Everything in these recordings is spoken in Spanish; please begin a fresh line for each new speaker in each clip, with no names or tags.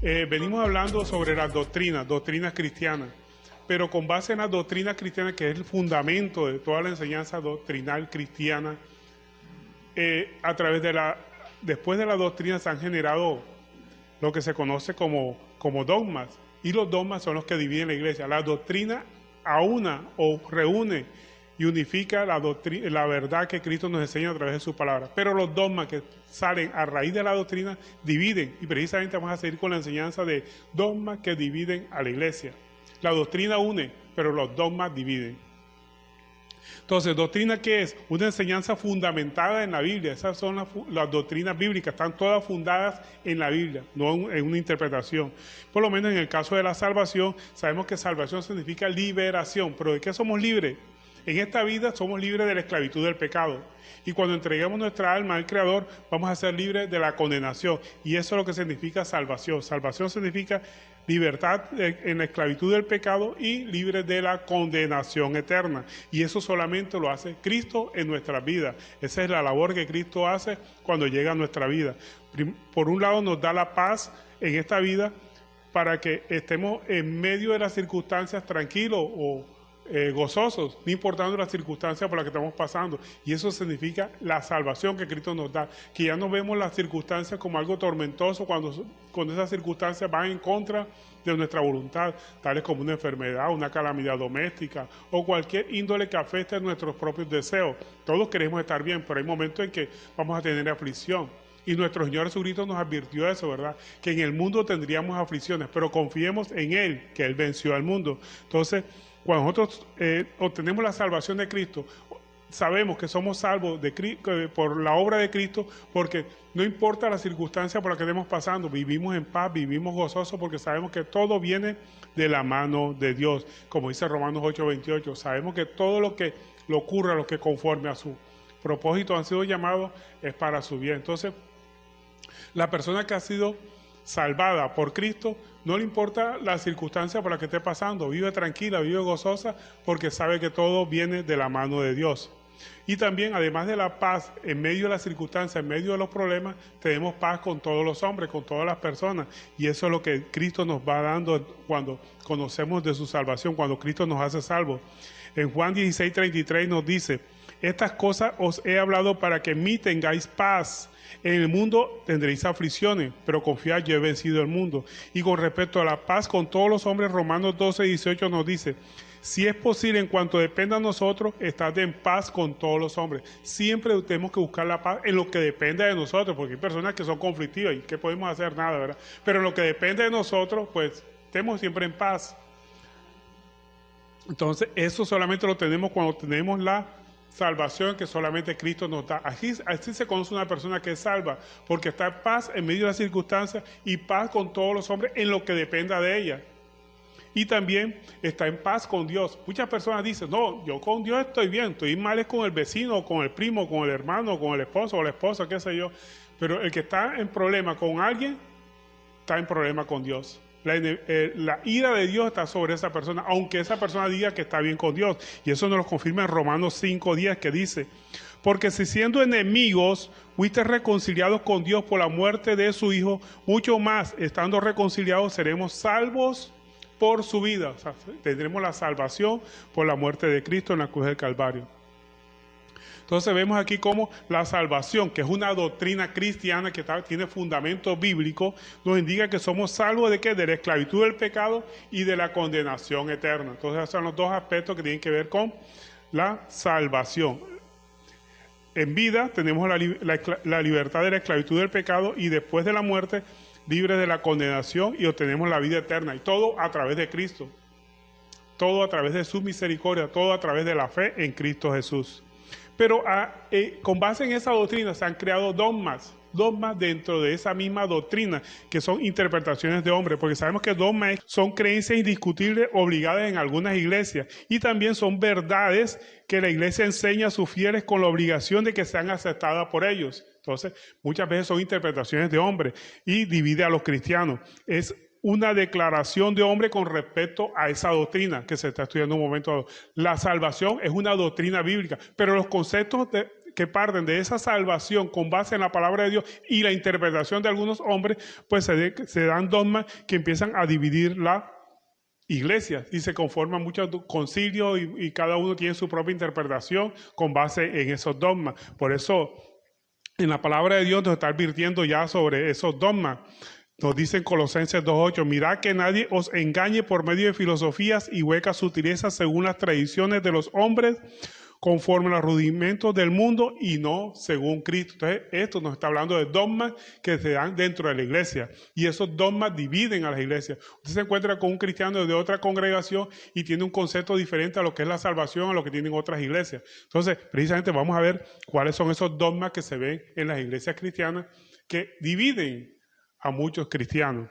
Venimos hablando sobre las doctrinas cristianas, pero con base en las doctrinas cristianas, que es el fundamento de toda la enseñanza doctrinal cristiana, después de la doctrina se han generado lo que se conoce como dogmas, y los dogmas son los que dividen la iglesia. La doctrina aúna o reúne y unifica la verdad que Cristo nos enseña a través de su palabra, pero los dogmas que salen a raíz de la doctrina dividen, y precisamente vamos a seguir con la enseñanza de dogmas que dividen a la iglesia. La doctrina une, pero los dogmas dividen. Entonces, ¿doctrina qué es? Una enseñanza fundamentada en la Biblia. Esas son las doctrinas bíblicas, están todas fundadas en la Biblia, no en una interpretación. Por lo menos en el caso de la salvación, sabemos que salvación significa liberación, pero ¿de qué somos libres? En esta vida somos libres de la esclavitud del pecado, y cuando entreguemos nuestra alma al Creador, vamos a ser libres de la condenación, y eso es lo que significa salvación. Salvación significa libertad en la esclavitud del pecado y libre de la condenación eterna, y eso solamente lo hace Cristo en nuestras vidas. Esa es la labor que Cristo hace cuando llega a nuestra vida. Por un lado nos da la paz en esta vida para que estemos en medio de las circunstancias tranquilos o gozosos, no importando las circunstancias por las que estamos pasando, y eso significa la salvación que Cristo nos da, que ya no vemos las circunstancias como algo tormentoso cuando esas circunstancias van en contra de nuestra voluntad, tales como una enfermedad, una calamidad doméstica o cualquier índole que afecte a nuestros propios deseos. Todos queremos estar bien, pero hay momentos en que vamos a tener aflicción. Y nuestro Señor Jesucristo nos advirtió eso, ¿verdad? Que en el mundo tendríamos aflicciones, pero confiemos en Él, que Él venció al mundo. Entonces, cuando nosotros obtenemos la salvación de Cristo, sabemos que somos salvos por la obra de Cristo, porque no importa la circunstancia por la que estemos pasando, vivimos en paz, vivimos gozosos, porque sabemos que todo viene de la mano de Dios. Como dice Romanos 8:28, sabemos que todo lo que le ocurra, lo que conforme a su propósito han sido llamados, es para su bien. Entonces, la persona que ha sido salvada por Cristo, no le importa la circunstancia por la que esté pasando, vive tranquila, vive gozosa, porque sabe que todo viene de la mano de Dios. Y también, además de la paz en medio de las circunstancias, en medio de los problemas, tenemos paz con todos los hombres, con todas las personas, y eso es lo que Cristo nos va dando cuando conocemos de su salvación, cuando Cristo nos hace salvos. En Juan 16:33 nos dice: estas cosas os he hablado para que en mí tengáis paz. En el mundo tendréis aflicciones, pero confiad, yo he vencido el mundo. Y con respecto a la paz con todos los hombres, Romanos 12:18 nos dice: si es posible, en cuanto dependa de nosotros, estad en paz con todos los hombres. Siempre tenemos que buscar la paz en lo que depende de nosotros, porque hay personas que son conflictivas y que podemos hacer nada, ¿verdad? Pero en lo que depende de nosotros, pues estemos siempre en paz. Entonces, eso solamente lo tenemos cuando tenemos la salvación que solamente Cristo nos da. Así se conoce una persona que es salva, porque está en paz en medio de las circunstancias y paz con todos los hombres en lo que dependa de ella. Y también está en paz con Dios. Muchas personas dicen: no, yo con Dios estoy bien, estoy mal es con el vecino, con el primo, con el hermano, con el esposo o la esposa, qué sé yo. Pero el que está en problema con alguien, está en problema con Dios. La ira de Dios está sobre esa persona, aunque esa persona diga que está bien con Dios. Y eso nos lo confirma en Romanos 5:10, que dice: porque si siendo enemigos fuiste reconciliados con Dios por la muerte de su Hijo, mucho más, estando reconciliados, seremos salvos por su vida. O sea, tendremos la salvación por la muerte de Cristo en la cruz del Calvario. Entonces vemos aquí cómo la salvación, que es una doctrina cristiana que tiene fundamento bíblico, nos indica que somos salvos ¿de qué? De la esclavitud del pecado y de la condenación eterna. Entonces esos son los dos aspectos que tienen que ver con la salvación. En vida tenemos la libertad de la esclavitud del pecado, y después de la muerte, libres de la condenación, y obtenemos la vida eterna. Y todo a través de Cristo. Todo a través de su misericordia, todo a través de la fe en Cristo Jesús. Pero con base en esa doctrina se han creado dogmas dentro de esa misma doctrina, que son interpretaciones de hombres, porque sabemos que dogmas son creencias indiscutibles obligadas en algunas iglesias, y también son verdades que la iglesia enseña a sus fieles con la obligación de que sean aceptadas por ellos. Entonces, muchas veces son interpretaciones de hombres y divide a los cristianos. Es una declaración de hombre con respecto a esa doctrina que se está estudiando en un momento dado. La salvación es una doctrina bíblica, pero los conceptos que parten de esa salvación con base en la palabra de Dios y la interpretación de algunos hombres, pues se dan dogmas que empiezan a dividir la iglesia y se conforman muchos concilios y cada uno tiene su propia interpretación con base en esos dogmas. Por eso en la palabra de Dios nos está advirtiendo ya sobre esos dogmas. Nos dice en Colosenses 2:8, mirad que nadie os engañe por medio de filosofías y huecas sutilezas según las tradiciones de los hombres, conforme a los rudimentos del mundo y no según Cristo. Entonces, esto nos está hablando de dogmas que se dan dentro de la iglesia. Y esos dogmas dividen a las iglesias. Usted se encuentra con un cristiano de otra congregación y tiene un concepto diferente a lo que es la salvación, a lo que tienen otras iglesias. Entonces, precisamente vamos a ver cuáles son esos dogmas que se ven en las iglesias cristianas que dividen a muchos cristianos.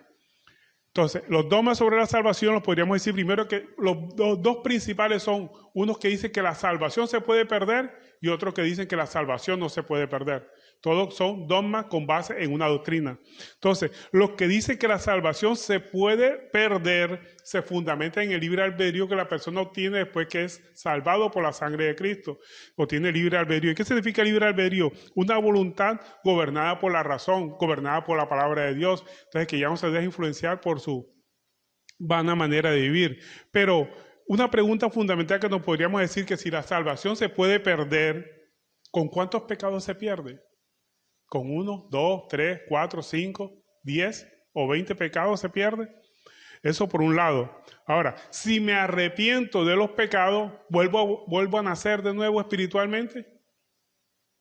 Entonces, los dogmas sobre la salvación los podríamos decir primero que los dos principales son unos que dicen que la salvación se puede perder y otros que dicen que la salvación no se puede perder. Todos son dogmas con base en una doctrina. Entonces, los que dicen que la salvación se puede perder se fundamentan en el libre albedrío que la persona obtiene después que es salvado por la sangre de Cristo. O tiene libre albedrío. ¿Y qué significa libre albedrío? Una voluntad gobernada por la razón, gobernada por la palabra de Dios. Entonces, que ya no se deja influenciar por su vana manera de vivir. Pero una pregunta fundamental que nos podríamos decir que si la salvación se puede perder, ¿con cuántos pecados se pierde? ¿Con 1, 2, 3, 4, 5, 10 o 20 pecados se pierde? Eso por un lado. Ahora, si me arrepiento de los pecados, ¿vuelvo a nacer de nuevo espiritualmente?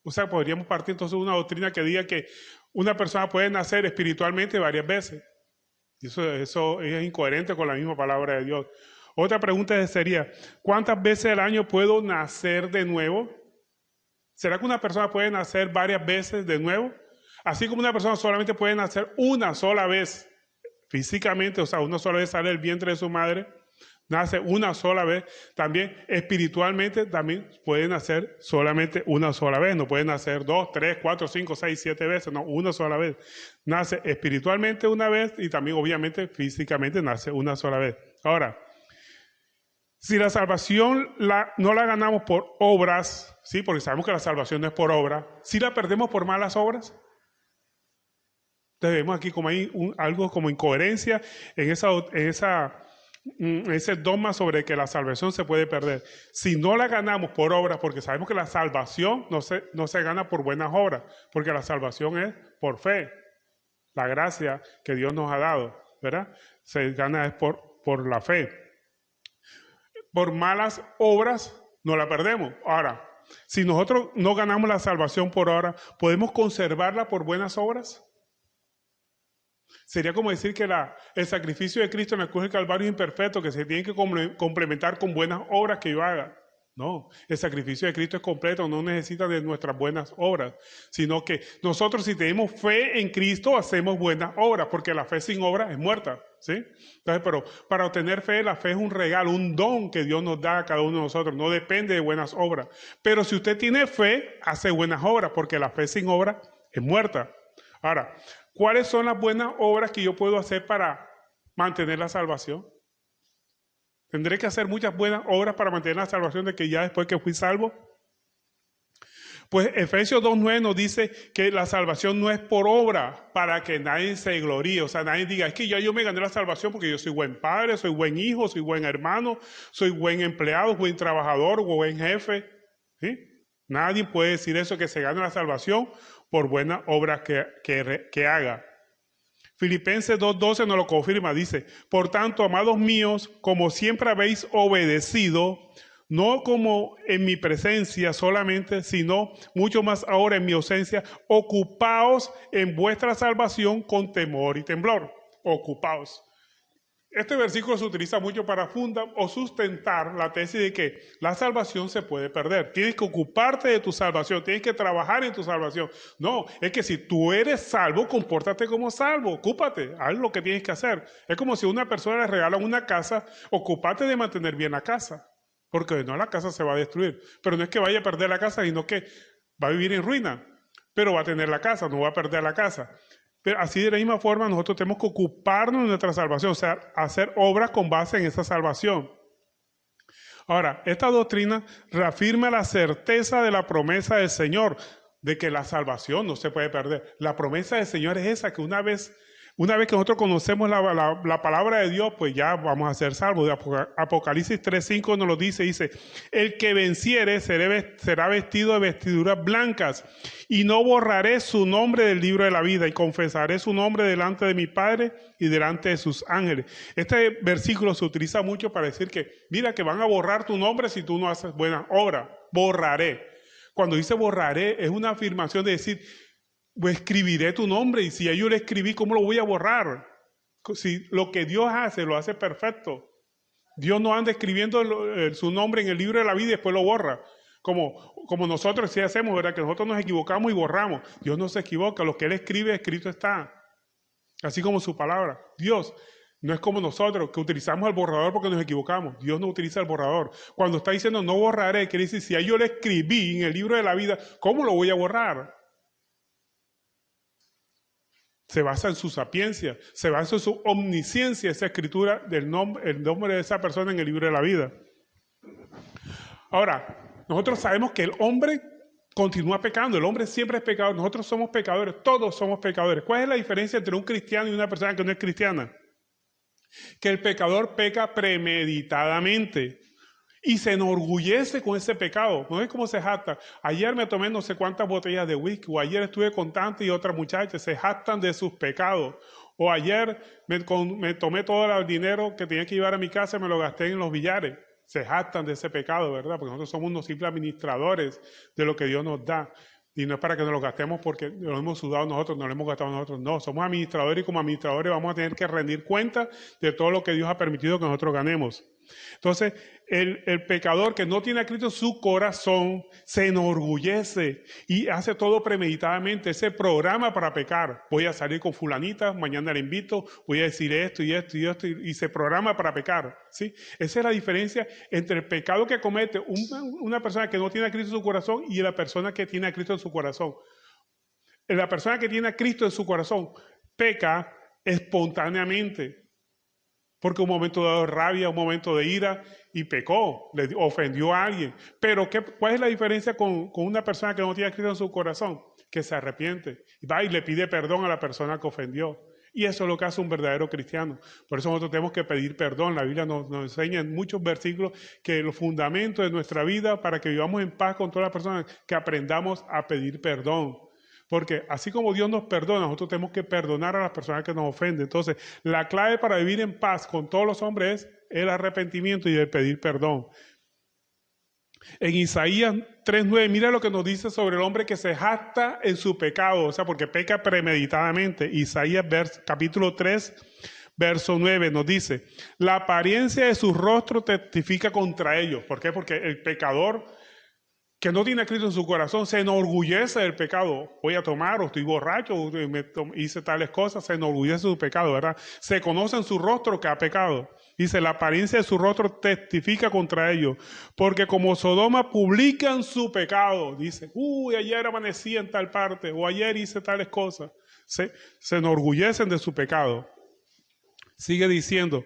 O sea, podríamos partir entonces de una doctrina que diga que una persona puede nacer espiritualmente varias veces. Y eso es incoherente con la misma palabra de Dios. Otra pregunta sería, ¿cuántas veces al año puedo nacer de nuevo? ¿Será que una persona puede nacer varias veces de nuevo? Así como una persona solamente puede nacer una sola vez físicamente, o sea, una sola vez sale del vientre de su madre, nace una sola vez, también espiritualmente también puede nacer solamente una sola vez, no puede nacer 2, 3, 4, 5, 6, 7 veces, no, una sola vez. Nace espiritualmente una vez y también obviamente físicamente nace una sola vez. Ahora, si la salvación no la ganamos por obras, ¿sí? Porque sabemos que la salvación no es por obra, si la perdemos por malas obras, entonces vemos aquí como hay algo como incoherencia en ese dogma sobre que la salvación se puede perder. Si no la ganamos por obras, porque sabemos que la salvación no se gana por buenas obras, porque la salvación es por fe, la gracia que Dios nos ha dado, ¿verdad? Se gana es por la fe. Por malas obras no la perdemos. Ahora, si nosotros no ganamos la salvación por obra, ¿podemos conservarla por buenas obras? Sería como decir que el sacrificio de Cristo en la cruz del Calvario es imperfecto, que se tiene que complementar con buenas obras que yo haga. No, el sacrificio de Cristo es completo, no necesita de nuestras buenas obras, sino que nosotros si tenemos fe en Cristo hacemos buenas obras, porque la fe sin obras es muerta, ¿sí? Entonces, pero para obtener fe, la fe es un regalo, un don que Dios nos da a cada uno de nosotros, no depende de buenas obras. Pero si usted tiene fe, hace buenas obras, porque la fe sin obras es muerta. Ahora, ¿cuáles son las buenas obras que yo puedo hacer para mantener la salvación? ¿Tendré que hacer muchas buenas obras para mantener la salvación de que ya después que fui salvo? Pues Efesios 2:9 nos dice que la salvación no es por obra para que nadie se gloríe. O sea, nadie diga, es que ya yo me gané la salvación porque yo soy buen padre, soy buen hijo, soy buen hermano, soy buen empleado, buen trabajador, buen jefe. ¿Sí? Nadie puede decir eso, que se gane la salvación por buenas obras que haga. Filipenses 2:12 nos lo confirma, dice, por tanto, amados míos, como siempre habéis obedecido, no como en mi presencia solamente, sino mucho más ahora en mi ausencia, ocupaos en vuestra salvación con temor y temblor. Ocupaos. Este versículo se utiliza mucho para fundar o sustentar la tesis de que la salvación se puede perder. Tienes que ocuparte de tu salvación, tienes que trabajar en tu salvación. No, es que si tú eres salvo, compórtate como salvo, ocúpate, haz lo que tienes que hacer. Es como si a una persona le regalan una casa, ocúpate de mantener bien la casa, porque no, la casa se va a destruir. Pero no es que vaya a perder la casa, sino que va a vivir en ruina, pero va a tener la casa, no va a perder la casa. Pero así de la misma forma nosotros tenemos que ocuparnos de nuestra salvación, o sea, hacer obras con base en esa salvación. Ahora, esta doctrina reafirma la certeza de la promesa del Señor, de que la salvación no se puede perder. La promesa del Señor es esa, que una vez que nosotros conocemos la palabra de Dios, pues ya vamos a ser salvos. Apocalipsis 3:5 nos lo dice, el que venciere será vestido de vestiduras blancas, y no borraré su nombre del libro de la vida, y confesaré su nombre delante de mi Padre y delante de sus ángeles. Este versículo se utiliza mucho para decir que, mira, que van a borrar tu nombre si tú no haces buena obra. Borraré. Cuando dice borraré, es una afirmación de decir, pues escribiré tu nombre, y si ya yo lo escribí, ¿cómo lo voy a borrar? Si lo que Dios hace, lo hace perfecto. Dios no anda escribiendo su nombre en el libro de la vida y después lo borra. Como nosotros sí hacemos, ¿verdad? Que nosotros nos equivocamos y borramos. Dios no se equivoca, lo que Él escribe, escrito está. Así como su palabra. Dios no es como nosotros, que utilizamos el borrador porque nos equivocamos. Dios no utiliza el borrador. Cuando está diciendo no borraré, quiere decir, si yo lo escribí en el libro de la vida, ¿cómo lo voy a borrar? Se basa en su sapiencia, se basa en su omnisciencia, esa escritura el nombre de esa persona en el libro de la vida. Ahora, nosotros sabemos que el hombre continúa pecando, el hombre siempre es pecador, nosotros somos pecadores, todos somos pecadores. ¿Cuál es la diferencia entre un cristiano y una persona que no es cristiana? Que el pecador peca premeditadamente y se enorgullece con ese pecado. No es como se jacta. Ayer me tomé no sé cuántas botellas de whisky, o ayer estuve con tanta y otra muchacha. Se jactan de sus pecados. O ayer me tomé todo el dinero que tenía que llevar a mi casa y me lo gasté en los billares. Se jactan de ese pecado, ¿verdad? Porque nosotros somos unos simples administradores de lo que Dios nos da. Y no es para que nos lo gastemos porque lo hemos sudado nosotros, no lo hemos gastado nosotros. No, somos administradores, y como administradores vamos a tener que rendir cuenta de todo lo que Dios ha permitido que nosotros ganemos. Entonces, el pecador que no tiene a Cristo en su corazón se enorgullece y hace todo premeditadamente. Se programa para pecar. Voy a salir con fulanita, mañana le invito, voy a decir esto y esto y esto, y se programa para pecar, ¿sí? Esa es la diferencia entre el pecado que comete una persona que no tiene a Cristo en su corazón y la persona que tiene a Cristo en su corazón. La persona que tiene a Cristo en su corazón peca espontáneamente. Porque un momento de rabia, un momento de ira, y pecó, le ofendió a alguien. Pero ¿cuál es la diferencia con una persona que no tiene a Cristo en su corazón? Que se arrepiente, y va y le pide perdón a la persona que ofendió. Y eso es lo que hace un verdadero cristiano. Por eso nosotros tenemos que pedir perdón. La Biblia nos enseña en muchos versículos que los fundamentos de nuestra vida, para que vivamos en paz con todas las personas, que aprendamos a pedir perdón. Porque así como Dios nos perdona, nosotros tenemos que perdonar a las personas que nos ofenden. Entonces, la clave para vivir en paz con todos los hombres es el arrepentimiento y el pedir perdón. En Isaías 3:9, mira lo que nos dice sobre el hombre que se jacta en su pecado, o sea, porque peca premeditadamente. Isaías capítulo 3, verso 9 nos dice, la apariencia de su rostro testifica contra ellos. ¿Por qué? Porque el pecador que no tiene a Cristo en su corazón se enorgullece del pecado. Voy a tomar, o estoy borracho, o hice tales cosas, se enorgullece de su pecado, ¿verdad? Se conoce en su rostro que ha pecado. Dice, la apariencia de su rostro testifica contra ellos, porque como Sodoma publican su pecado. Dice, ayer amanecí en tal parte, o ayer hice tales cosas. Se enorgullecen de su pecado. Sigue diciendo,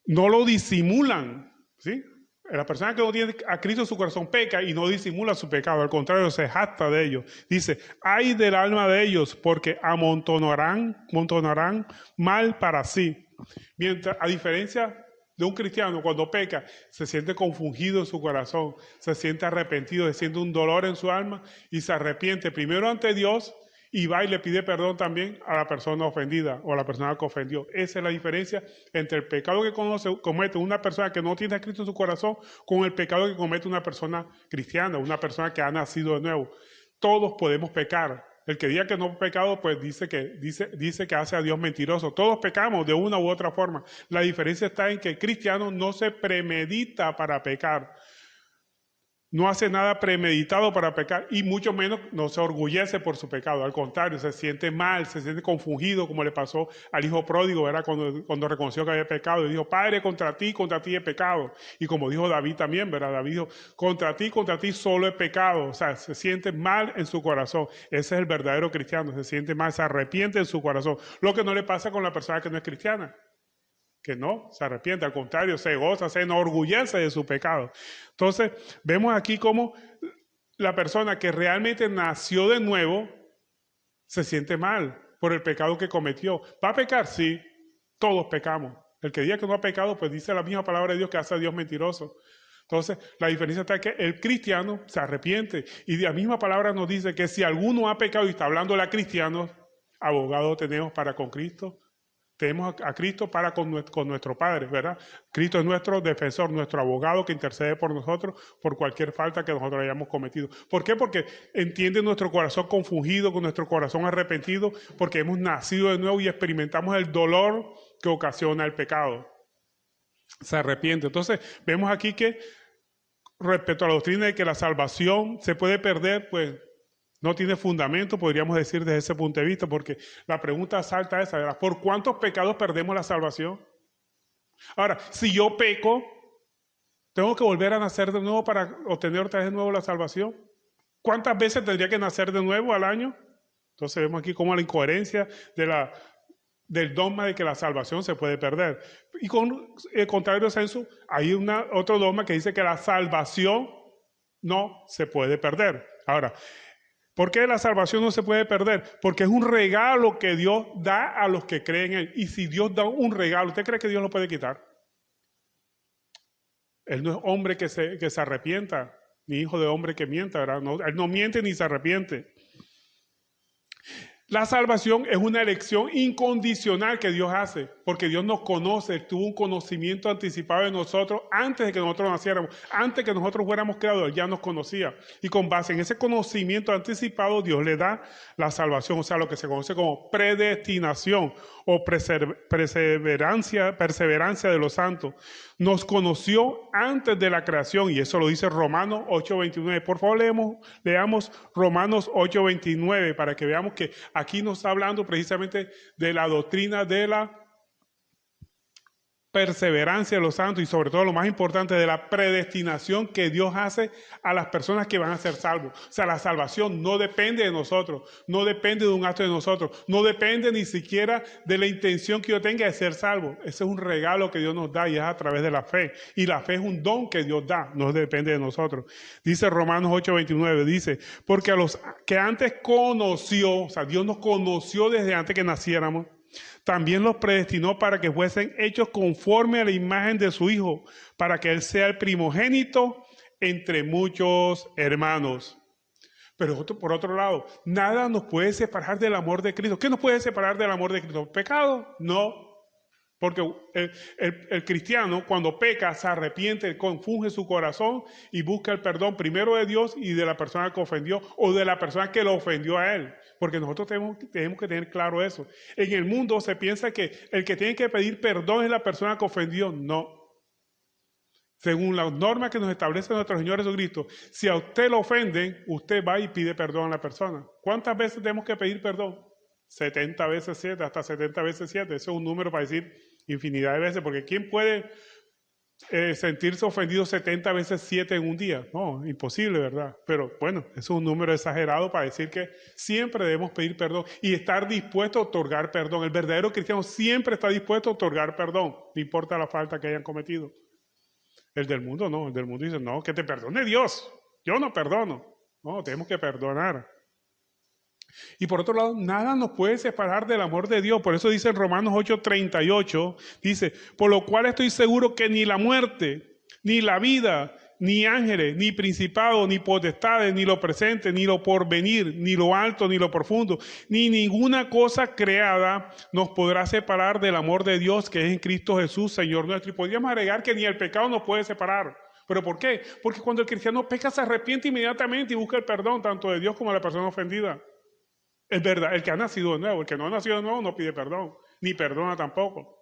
no lo disimulan, ¿sí? La persona que no tiene a Cristo en su corazón peca y no disimula su pecado, al contrario, se jacta de ellos. Dice, ay del alma de ellos, porque amontonarán mal para sí. Mientras, a diferencia de un cristiano, cuando peca, se siente confundido en su corazón, se siente arrepentido, se siente un dolor en su alma y se arrepiente primero ante Dios, y va y le pide perdón también a la persona ofendida o a la persona que ofendió. Esa es la diferencia entre el pecado que comete una persona que no tiene a Cristo en su corazón con el pecado que comete una persona cristiana, una persona que ha nacido de nuevo. Todos podemos pecar. El que diga que no ha pecado, pues dice que hace a Dios mentiroso. Todos pecamos de una u otra forma. La diferencia está en que el cristiano no se premedita para pecar. No hace nada premeditado para pecar y mucho menos no se orgullece por su pecado. Al contrario, se siente mal, se siente confundido, como le pasó al hijo pródigo, ¿verdad? Cuando reconoció que había pecado y dijo, Padre, contra ti he pecado. Y como dijo David también, ¿verdad? David dijo, contra ti solo he pecado. O sea, se siente mal en su corazón. Ese es el verdadero cristiano, se siente mal, se arrepiente en su corazón. Lo que no le pasa con la persona que no es cristiana. que no se arrepiente, al contrario, se goza, se enorgullece de su pecado. Entonces, vemos aquí cómo la persona que realmente nació de nuevo se siente mal por el pecado que cometió. ¿Va a pecar? Sí, todos pecamos. El que diga que no ha pecado, pues dice la misma palabra de Dios que hace a Dios mentiroso. Entonces, la diferencia está en que el cristiano se arrepiente. Y la misma palabra nos dice que si alguno ha pecado, y está hablando a cristianos, abogado tenemos para con Cristo. Tenemos a Cristo para con nuestro Padre, ¿verdad? Cristo es nuestro defensor, nuestro abogado que intercede por nosotros por cualquier falta que nosotros hayamos cometido. ¿Por qué? Porque entiende nuestro corazón confundido, con nuestro corazón arrepentido, porque hemos nacido de nuevo y experimentamos el dolor que ocasiona el pecado. Se arrepiente. Entonces, vemos aquí que respecto a la doctrina de que la salvación se puede perder, pues no tiene fundamento, podríamos decir desde ese punto de vista, porque la pregunta salta a esa, ¿verdad? ¿Por cuántos pecados perdemos la salvación? Ahora, si yo peco, ¿tengo que volver a nacer de nuevo para obtener otra vez de nuevo la salvación? ¿Cuántas veces tendría que nacer de nuevo al año? Entonces vemos aquí cómo la incoherencia del dogma de que la salvación se puede perder. Y con el contrario senso, hay otro dogma que dice que la salvación no se puede perder. Ahora, ¿por qué la salvación no se puede perder? Porque es un regalo que Dios da a los que creen en Él. Y si Dios da un regalo, ¿usted cree que Dios lo puede quitar? Él no es hombre que se arrepienta, ni hijo de hombre que mienta, ¿verdad? No, Él no miente ni se arrepiente. La salvación es una elección incondicional que Dios hace, porque Dios nos conoce, tuvo un conocimiento anticipado de nosotros antes de que nosotros naciéramos, antes de que nosotros fuéramos creados, Él ya nos conocía. Y con base en ese conocimiento anticipado, Dios le da la salvación, o sea, lo que se conoce como predestinación o perseverancia de los santos. Nos conoció antes de la creación, y eso lo dice Romanos 8:29. Por favor, leamos Romanos 8:29 para que veamos que aquí nos está hablando precisamente de la doctrina de la perseverancia de los santos y sobre todo lo más importante de la predestinación que Dios hace a las personas que van a ser salvos. O sea, la salvación no depende de nosotros, no depende de un acto de nosotros, no depende ni siquiera de la intención que yo tenga de ser salvo. Ese es un regalo que Dios nos da y es a través de la fe. Y la fe es un don que Dios da, no depende de nosotros. Dice Romanos 8:29, dice, porque a los que antes conoció, o sea, Dios nos conoció desde antes que naciéramos, también los predestinó para que fuesen hechos conforme a la imagen de su Hijo, para que Él sea el primogénito entre muchos hermanos. Pero por otro lado, nada nos puede separar del amor de Cristo. ¿Qué nos puede separar del amor de Cristo? ¿Pecado? No. Porque el cristiano cuando peca se arrepiente, confunde su corazón y busca el perdón primero de Dios y de la persona que ofendió o de la persona que lo ofendió a él. Porque nosotros tenemos que tener claro eso. En el mundo se piensa que el que tiene que pedir perdón es la persona que ofendió. No. Según las normas que nos establece nuestro Señor Jesucristo, si a usted lo ofenden, usted va y pide perdón a la persona. ¿Cuántas veces tenemos que pedir perdón? 70 veces 7, hasta 70 veces 7. Eso es un número para decir infinidad de veces, porque ¿quién puede sentirse ofendido 70 veces 7 en un día? No, imposible, ¿verdad? Pero bueno, eso es un número exagerado para decir que siempre debemos pedir perdón y estar dispuesto a otorgar perdón. El verdadero cristiano siempre está dispuesto a otorgar perdón, no importa la falta que hayan cometido. El del mundo no, el del mundo dice, no, que te perdone Dios, yo no perdono. No, tenemos que perdonar. Y por otro lado, nada nos puede separar del amor de Dios. Por eso dice en Romanos 8:38, dice, por lo cual estoy seguro que ni la muerte, ni la vida, ni ángeles, ni principados, ni potestades, ni lo presente, ni lo porvenir, ni lo alto, ni lo profundo, ni ninguna cosa creada nos podrá separar del amor de Dios que es en Cristo Jesús, Señor nuestro. Y podríamos agregar que ni el pecado nos puede separar. ¿Pero por qué? Porque cuando el cristiano peca se arrepiente inmediatamente y busca el perdón tanto de Dios como de la persona ofendida. Es verdad, el que ha nacido de nuevo, el que no ha nacido de nuevo no pide perdón, ni perdona tampoco.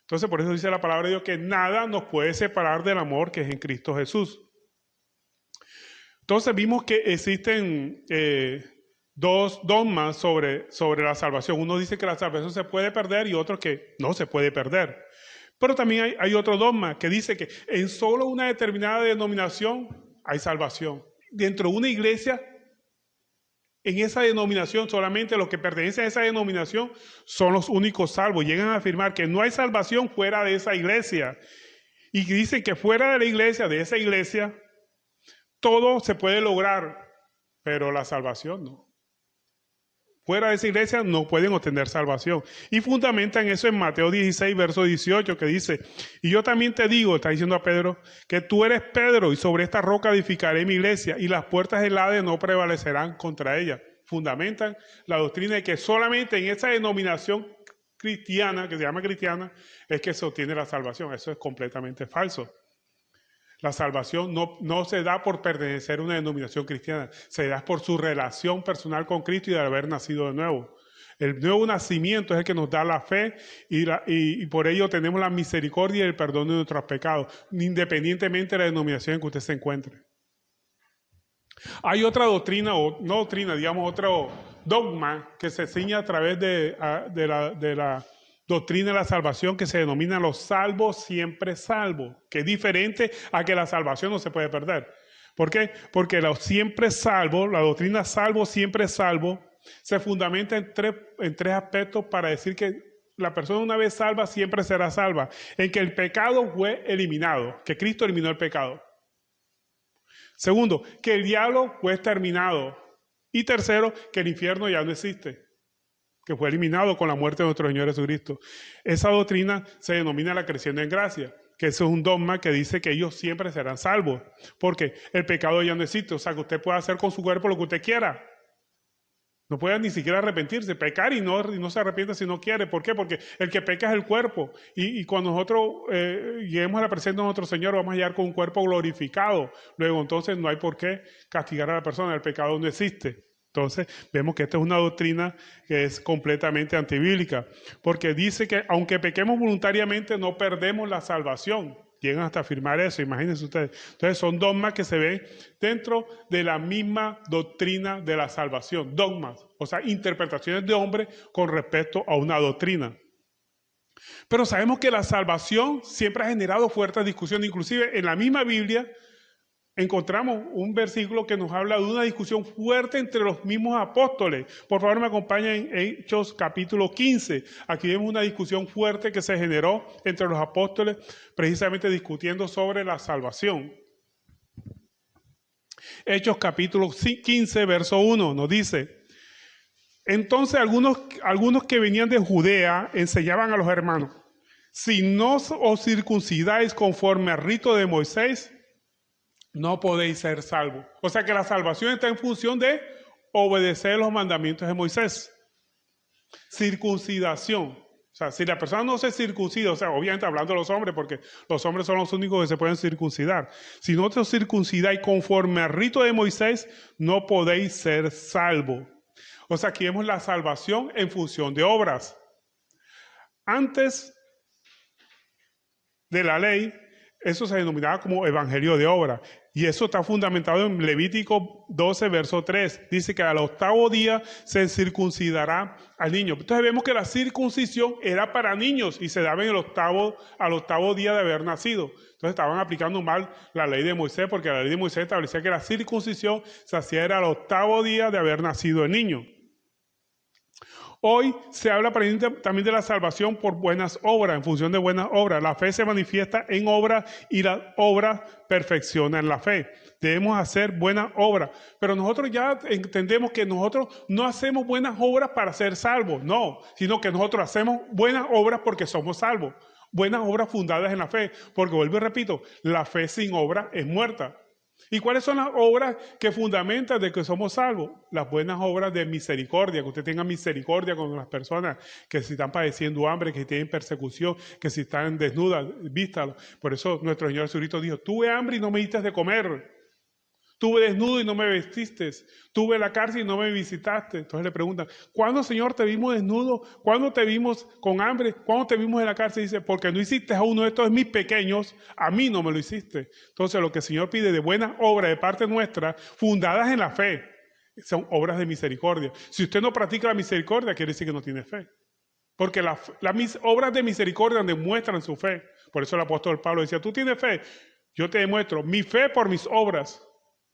Entonces por eso dice la palabra de Dios que nada nos puede separar del amor que es en Cristo Jesús. Entonces vimos que existen dos dogmas sobre la salvación. Uno dice que la salvación se puede perder y otro que no se puede perder. Pero también hay otro dogma que dice que en solo una determinada denominación hay salvación. Dentro de una iglesia en esa denominación, solamente los que pertenecen a esa denominación son los únicos salvos. Llegan a afirmar que no hay salvación fuera de esa iglesia. Y dicen que fuera de la iglesia, de esa iglesia, todo se puede lograr, pero la salvación no. Fuera de esa iglesia no pueden obtener salvación. Y fundamentan eso en Mateo 16, verso 18, que dice, y yo también te digo, está diciendo a Pedro, que tú eres Pedro, y sobre esta roca edificaré mi iglesia, y las puertas del Hades no prevalecerán contra ella. Fundamentan la doctrina de que solamente en esa denominación cristiana, que se llama cristiana, es que se obtiene la salvación. Eso es completamente falso. La salvación no se da por pertenecer a una denominación cristiana, se da por su relación personal con Cristo y de haber nacido de nuevo. El nuevo nacimiento es el que nos da la fe y por ello tenemos la misericordia y el perdón de nuestros pecados, independientemente de la denominación en que usted se encuentre. Hay otra doctrina, o no doctrina, digamos otro dogma que se ciña a través de la doctrina de la salvación, que se denomina los salvos siempre salvos, que es diferente a que la salvación no se puede perder. ¿Por qué? Porque los siempre salvos, la doctrina salvo siempre salvo, se fundamenta en tres aspectos para decir que la persona una vez salva siempre será salva. En que el pecado fue eliminado, que Cristo eliminó el pecado. Segundo, que el diablo fue exterminado. Y tercero, que el infierno ya no existe, que fue eliminado con la muerte de nuestro Señor Jesucristo. Esa doctrina se denomina la creciendo en gracia, que eso es un dogma que dice que ellos siempre serán salvos, porque el pecado ya no existe, o sea que usted puede hacer con su cuerpo lo que usted quiera. No puede ni siquiera arrepentirse, pecar y no se arrepiente si no quiere. ¿Por qué? Porque el que peca es el cuerpo. Y cuando nosotros lleguemos a la presencia de nuestro Señor, vamos a llegar con un cuerpo glorificado. Luego, entonces, no hay por qué castigar a la persona. El pecado no existe. Entonces, vemos que esta es una doctrina que es completamente antibíblica. Porque dice que aunque pequemos voluntariamente, no perdemos la salvación. Llegan hasta afirmar eso, imagínense ustedes. Entonces son dogmas que se ven dentro de la misma doctrina de la salvación. Dogmas, o sea, interpretaciones de hombres con respecto a una doctrina. Pero sabemos que la salvación siempre ha generado fuertes discusiones. Inclusive en la misma Biblia encontramos un versículo que nos habla de una discusión fuerte entre los mismos apóstoles. Por favor, me acompañen en Hechos capítulo 15. Aquí vemos una discusión fuerte que se generó entre los apóstoles, precisamente discutiendo sobre la salvación. Hechos capítulo 15, verso 1, nos dice: entonces algunos que venían de Judea enseñaban a los hermanos: si no os circuncidáis conforme al rito de Moisés, no podéis ser salvos. O sea que la salvación está en función de obedecer los mandamientos de Moisés. Circuncidación. O sea, si la persona no se circuncida, o sea, obviamente hablando de los hombres, porque los hombres son los únicos que se pueden circuncidar. Si no te circuncidáis conforme al rito de Moisés, no podéis ser salvos. O sea, aquí vemos la salvación en función de obras. Antes de la ley, eso se denominaba como evangelio de obra. Y eso está fundamentado en Levítico 12, verso 3. Dice que al 8º día se circuncidará al niño. Entonces vemos que la circuncisión era para niños y se daba en al 8º día de haber nacido. Entonces estaban aplicando mal la ley de Moisés, porque la ley de Moisés establecía que la circuncisión se hacía al 8º día de haber nacido el niño. Hoy se habla también de la salvación por buenas obras, en función de buenas obras. La fe se manifiesta en obras y las obras perfeccionan la fe. Debemos hacer buenas obras, pero nosotros ya entendemos que nosotros no hacemos buenas obras para ser salvos, no, sino que nosotros hacemos buenas obras porque somos salvos. Buenas obras fundadas en la fe, porque vuelvo y repito, la fe sin obra es muerta. ¿Y cuáles son las obras que fundamentan de que somos salvos? Las buenas obras de misericordia, que usted tenga misericordia con las personas que si están padeciendo hambre, que tienen persecución, que si están desnudas, vístalo. Por eso nuestro Señor Jesucristo dijo: tuve hambre y no me diste de comer. Tuve desnudo y no me vestiste. Tuve en la cárcel y no me visitaste. Entonces le preguntan: ¿cuándo, Señor, te vimos desnudo? ¿Cuándo te vimos con hambre? ¿Cuándo te vimos en la cárcel? Dice: porque no hiciste a uno de estos mis pequeños, a mí no me lo hiciste. Entonces lo que el Señor pide de buenas obras de parte nuestra, fundadas en la fe, son obras de misericordia. Si usted no practica la misericordia, quiere decir que no tiene fe. Porque las obras de misericordia demuestran su fe. Por eso el apóstol Pablo decía: tú tienes fe, yo te demuestro mi fe por mis obras.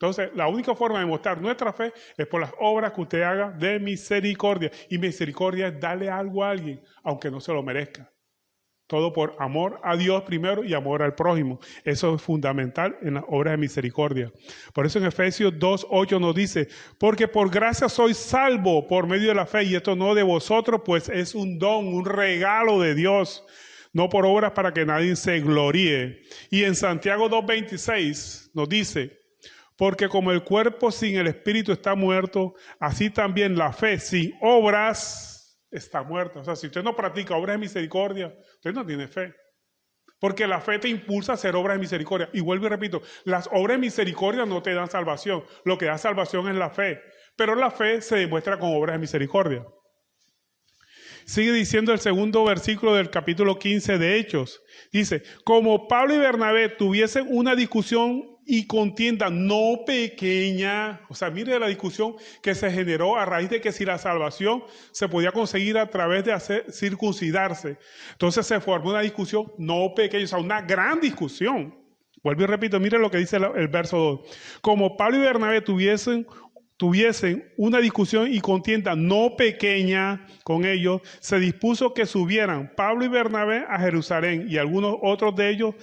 Entonces, la única forma de mostrar nuestra fe es por las obras que usted haga de misericordia. Y misericordia es darle algo a alguien, aunque no se lo merezca. Todo por amor a Dios primero y amor al prójimo. Eso es fundamental en las obras de misericordia. Por eso en Efesios 2:8 nos dice, porque por gracia sois salvo por medio de la fe, y esto no de vosotros, pues es un don, un regalo de Dios, no por obras para que nadie se gloríe. Y en Santiago 2:26 nos dice, porque como el cuerpo sin el espíritu está muerto, así también la fe sin obras está muerta. O sea, si usted no practica obras de misericordia, usted no tiene fe. Porque la fe te impulsa a hacer obras de misericordia. Y vuelvo y repito, las obras de misericordia no te dan salvación. Lo que da salvación es la fe. Pero la fe se demuestra con obras de misericordia. Sigue diciendo el segundo versículo del capítulo 15 de Hechos. Dice, como Pablo y Bernabé tuviesen una discusión y contienda no pequeña, o sea, mire la discusión que se generó a raíz de que si la salvación se podía conseguir a través de hacer circuncidarse. Entonces se formó una discusión no pequeña, o sea, una gran discusión. Vuelvo y repito, mire lo que dice el verso 2. Como Pablo y Bernabé tuviesen una discusión y contienda no pequeña con ellos, se dispuso que subieran Pablo y Bernabé a Jerusalén y algunos otros de ellos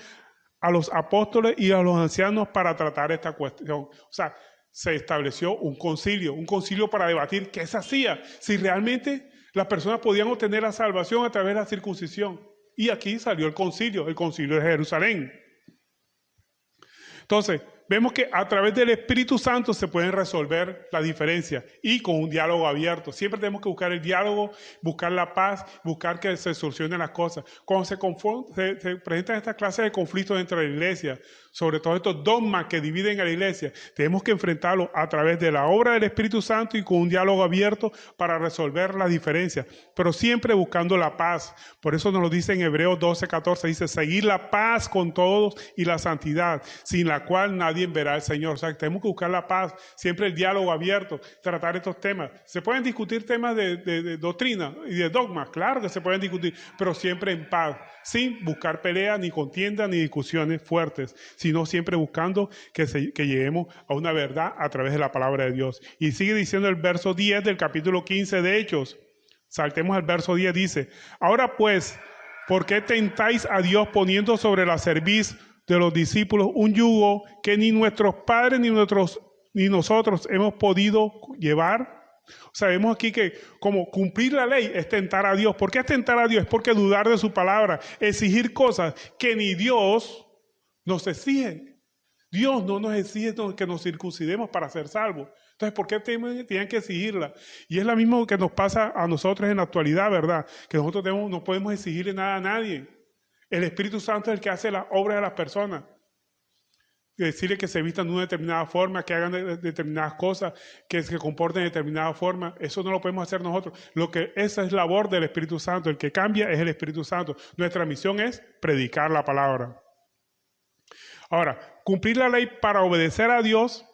a los apóstoles y a los ancianos para tratar esta cuestión. O sea, se estableció un concilio para debatir qué se hacía, si realmente las personas podían obtener la salvación a través de la circuncisión. Y aquí salió el concilio de Jerusalén. Entonces, vemos que a través del Espíritu Santo se pueden resolver las diferencias y con un diálogo abierto. Siempre tenemos que buscar el diálogo, buscar la paz, buscar que se solucionen las cosas. Cuando se presentan estas clases de conflictos dentro de la iglesia, sobre todo estos dogmas que dividen a la iglesia, tenemos que enfrentarlos a través de la obra del Espíritu Santo y con un diálogo abierto para resolver las diferencias, pero siempre buscando la paz. Por eso nos lo dice en Hebreos 12:14, dice, seguir la paz con todos y la santidad, sin la cual nadie verá al Señor. O sea, tenemos que buscar la paz, siempre el diálogo abierto, tratar estos temas. ¿Se pueden discutir temas de doctrina y de dogmas? Claro que se pueden discutir, pero siempre en paz, sin buscar peleas, ni contiendas, ni discusiones fuertes, sino siempre buscando que lleguemos a una verdad a través de la palabra de Dios. Y sigue diciendo el verso 10 del capítulo 15 de Hechos. Saltemos al verso 10, dice, ahora pues, ¿por qué tentáis a Dios poniendo sobre la cerviz de los discípulos un yugo que ni nuestros padres ni nosotros hemos podido llevar? O sea, vemos aquí que como cumplir la ley es tentar a Dios. ¿Por qué es tentar a Dios? Es porque dudar de su palabra, exigir cosas que ni Dios nos exige. Dios no nos exige que nos circuncidemos para ser salvos. Entonces, ¿por qué tienen que exigirla? Y es lo mismo que nos pasa a nosotros en la actualidad, ¿verdad? Que nosotros no podemos exigirle nada a nadie. El Espíritu Santo es el que hace la obra de las personas. Decirle que se vistan de una determinada forma, que hagan determinadas cosas, que se comporten de determinada forma, eso no lo podemos hacer nosotros. Esa es labor del Espíritu Santo. El que cambia es el Espíritu Santo. Nuestra misión es predicar la palabra. Ahora, cumplir la ley para obedecer a Dios.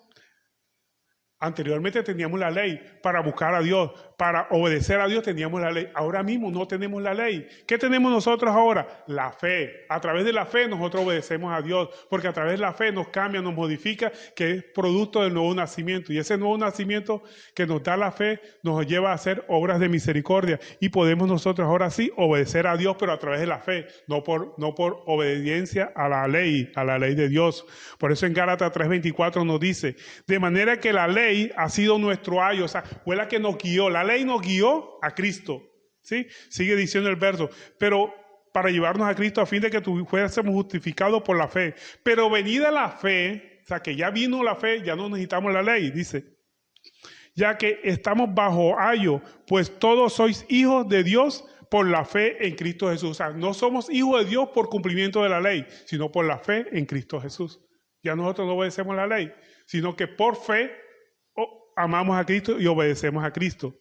Anteriormente teníamos la ley para buscar a Dios, para obedecer a Dios teníamos la ley. Ahora mismo no tenemos la ley. ¿Qué tenemos nosotros ahora? La fe. A través de la fe nosotros obedecemos a Dios, porque a través de la fe nos cambia, nos modifica, que es producto del nuevo nacimiento. Y ese nuevo nacimiento que nos da la fe nos lleva a hacer obras de misericordia. Y podemos nosotros ahora sí obedecer a Dios, pero a través de la fe, no por obediencia a la ley de Dios. Por eso en Gálatas 3:24 nos dice, de manera que la ley ha sido nuestro ayo, o sea, fue la que nos guió. La ley nos guió a Cristo, ¿sí? Sigue diciendo el verso, pero para llevarnos a Cristo a fin de que fuésemos justificados por la fe. Pero venida la fe, o sea, que ya vino la fe, ya no necesitamos la ley, dice, ya que estamos bajo ayo, pues todos sois hijos de Dios por la fe en Cristo Jesús. O sea, no somos hijos de Dios por cumplimiento de la ley, sino por la fe en Cristo Jesús. Ya nosotros no obedecemos la ley, sino que por fe amamos a Cristo y obedecemos a Cristo.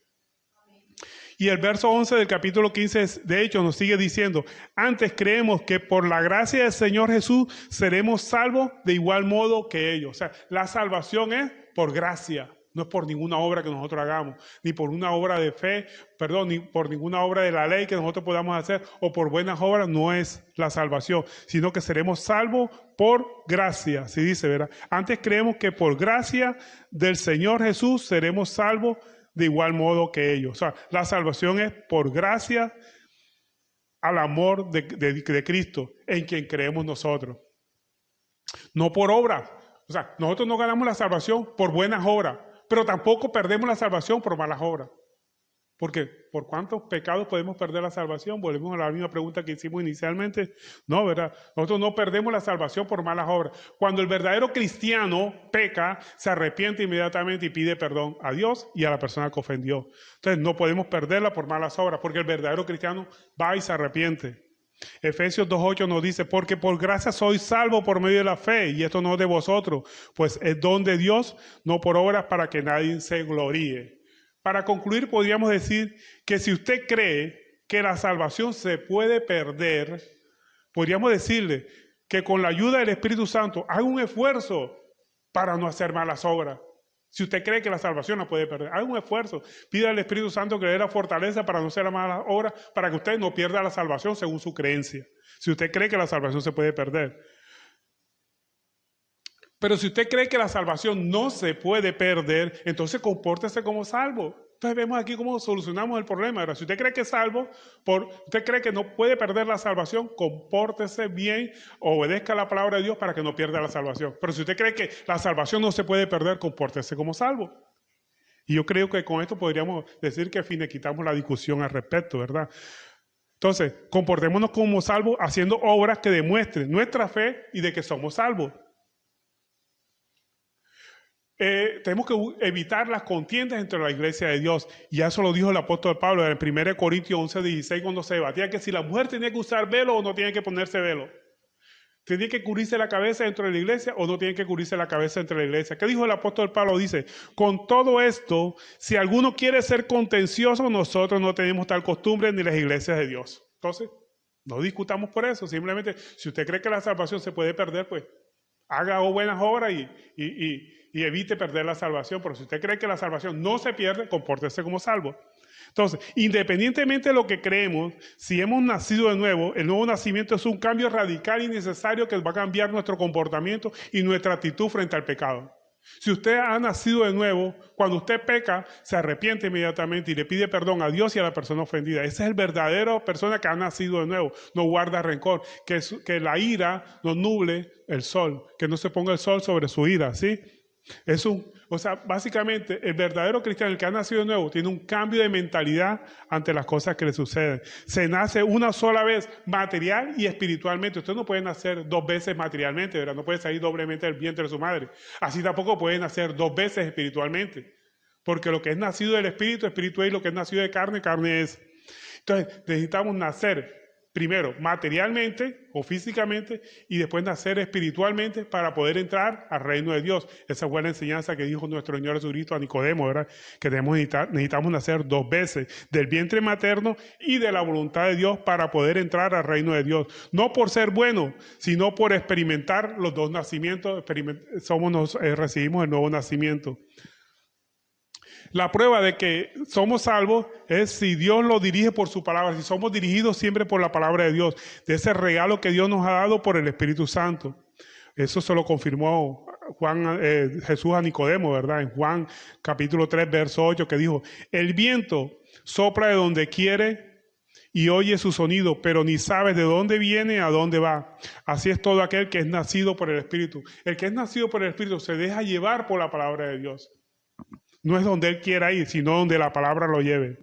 Y el verso 11 del capítulo 15 de Hechos nos sigue diciendo, antes creemos que por la gracia del Señor Jesús seremos salvos de igual modo que ellos. O sea, la salvación es por gracia, No es por ninguna obra que nosotros hagamos, ni por una obra de fe, ni por ninguna obra de la ley que nosotros podamos hacer, o por buenas obras, no es la salvación, sino que seremos salvos por gracia, así dice, ¿verdad? Antes creemos que por gracia del Señor Jesús seremos salvos de igual modo que ellos. O sea, la salvación es por gracia al amor de Cristo, en quien creemos nosotros. No por obras. O sea, nosotros no ganamos la salvación por buenas obras, pero tampoco perdemos la salvación por malas obras. Porque ¿por cuántos pecados podemos perder la salvación? Volvemos a la misma pregunta que hicimos inicialmente. No, ¿verdad? Nosotros no perdemos la salvación por malas obras. Cuando el verdadero cristiano peca, se arrepiente inmediatamente y pide perdón a Dios y a la persona que ofendió. Entonces no podemos perderla por malas obras, porque el verdadero cristiano va y se arrepiente. Efesios 2:8 nos dice, porque por gracia sois salvos por medio de la fe, y esto no es de vosotros, pues es don de Dios, no por obras para que nadie se gloríe. Para concluir, podríamos decir que si usted cree que la salvación se puede perder, podríamos decirle que con la ayuda del Espíritu Santo haga un esfuerzo para no hacer malas obras. Si usted cree que la salvación la puede perder, haga un esfuerzo. Pida al Espíritu Santo que le dé la fortaleza para no hacer malas obras, para que usted no pierda la salvación según su creencia. Si usted cree que la salvación se puede perder. Pero si usted cree que la salvación no se puede perder, entonces compórtese como salvo. Entonces vemos aquí cómo solucionamos el problema. Ahora, si usted cree que es salvo, usted cree que no puede perder la salvación, compórtese bien, obedezca la palabra de Dios para que no pierda la salvación. Pero si usted cree que la salvación no se puede perder, compórtese como salvo. Y yo creo que con esto podríamos decir que finiquitamos la discusión al respecto, ¿verdad? Entonces, comportémonos como salvos haciendo obras que demuestren nuestra fe y de que somos salvos. Tenemos que evitar las contiendas entre la iglesia de Dios, y eso lo dijo el apóstol Pablo en 1 Corintios 11:16 cuando se debatía que si la mujer tenía que usar velo o no tenía que ponerse velo, tenía que cubrirse la cabeza dentro de la iglesia o no tiene que cubrirse la cabeza dentro de la iglesia. ¿Qué dijo el apóstol Pablo? Dice, con todo esto, si alguno quiere ser contencioso, nosotros no tenemos tal costumbre ni las iglesias de Dios. Entonces, no discutamos por eso, simplemente si usted cree que la salvación se puede perder, pues haga buenas obras y evite perder la salvación. Pero si usted cree que la salvación no se pierde, compórtese como salvo. Entonces, independientemente de lo que creemos, si hemos nacido de nuevo, el nuevo nacimiento es un cambio radical y necesario que va a cambiar nuestro comportamiento y nuestra actitud frente al pecado. Si usted ha nacido de nuevo, cuando usted peca, se arrepiente inmediatamente y le pide perdón a Dios y a la persona ofendida. Esa es el verdadero persona que ha nacido de nuevo. No guarda rencor. Que la ira no nuble el sol. Que no se ponga el sol sobre su ira, ¿sí? Básicamente, el verdadero cristiano, el que ha nacido de nuevo, tiene un cambio de mentalidad ante las cosas que le suceden. Se nace una sola vez, material y espiritualmente. Usted no puede nacer dos veces materialmente, ¿verdad? No puede salir doblemente del vientre de su madre. Así tampoco puede nacer dos veces espiritualmente. Porque lo que es nacido del espíritu, espíritu es, lo que es nacido de carne, carne es. Entonces, necesitamos nacer primero materialmente o físicamente y después nacer espiritualmente para poder entrar al reino de Dios. Esa fue la enseñanza que dijo nuestro Señor Jesucristo a Nicodemo, ¿verdad? Que necesitamos nacer dos veces, del vientre materno y de la voluntad de Dios para poder entrar al reino de Dios. No por ser bueno, sino por experimentar los dos nacimientos, recibimos el nuevo nacimiento. La prueba de que somos salvos es si Dios lo dirige por su palabra, si somos dirigidos siempre por la palabra de Dios, de ese regalo que Dios nos ha dado por el Espíritu Santo. Eso se lo confirmó Jesús a Nicodemo, ¿verdad? En Juan capítulo 3, verso 8, que dijo, el viento sopla de donde quiere y oye su sonido, pero ni sabes de dónde viene, a dónde va. Así es todo aquel que es nacido por el Espíritu. El que es nacido por el Espíritu se deja llevar por la palabra de Dios. No es donde él quiera ir, sino donde la palabra lo lleve.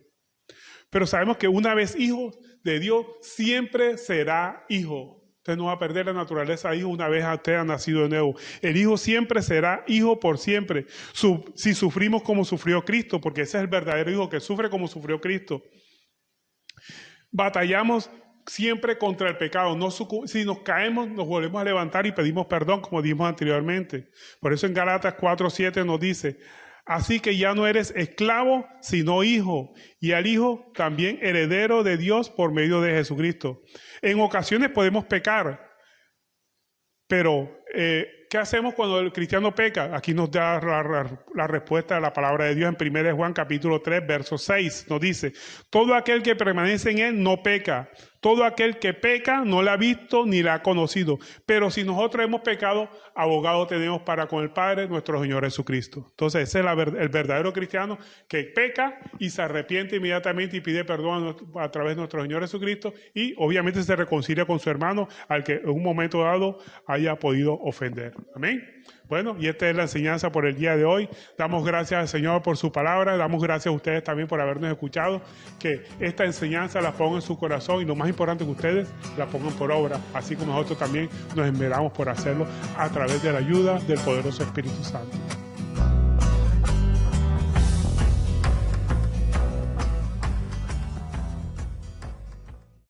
Pero sabemos que una vez hijo de Dios, siempre será hijo. Usted no va a perder la naturaleza de hijo una vez usted ha nacido de nuevo. El hijo siempre será hijo por siempre. Si sufrimos como sufrió Cristo, porque ese es el verdadero hijo que sufre como sufrió Cristo. Batallamos siempre contra el pecado. Si nos caemos, nos volvemos a levantar y pedimos perdón, como dijimos anteriormente. Por eso en Gálatas 4:7 nos dice, así que ya no eres esclavo, sino hijo, y al hijo también heredero de Dios por medio de Jesucristo. En ocasiones podemos pecar, pero ¿qué ¿Qué hacemos cuando el cristiano peca? Aquí nos da la respuesta de la palabra de Dios en 1 Juan capítulo 3, verso 6. Nos dice, todo aquel que permanece en él no peca. Todo aquel que peca no la ha visto ni la ha conocido. Pero si nosotros hemos pecado, abogado tenemos para con el Padre, nuestro Señor Jesucristo. Entonces ese es el verdadero cristiano que peca y se arrepiente inmediatamente y pide perdón a través de nuestro Señor Jesucristo y obviamente se reconcilia con su hermano al que en un momento dado haya podido ofender. Amén. Bueno, y esta es la enseñanza por el día de hoy. Damos gracias al Señor por su palabra. Damos gracias a ustedes también por habernos escuchado. Que esta enseñanza la pongan en su corazón y lo más importante que ustedes la pongan por obra. Así como nosotros también nos esmeramos por hacerlo a través de la ayuda del poderoso Espíritu Santo.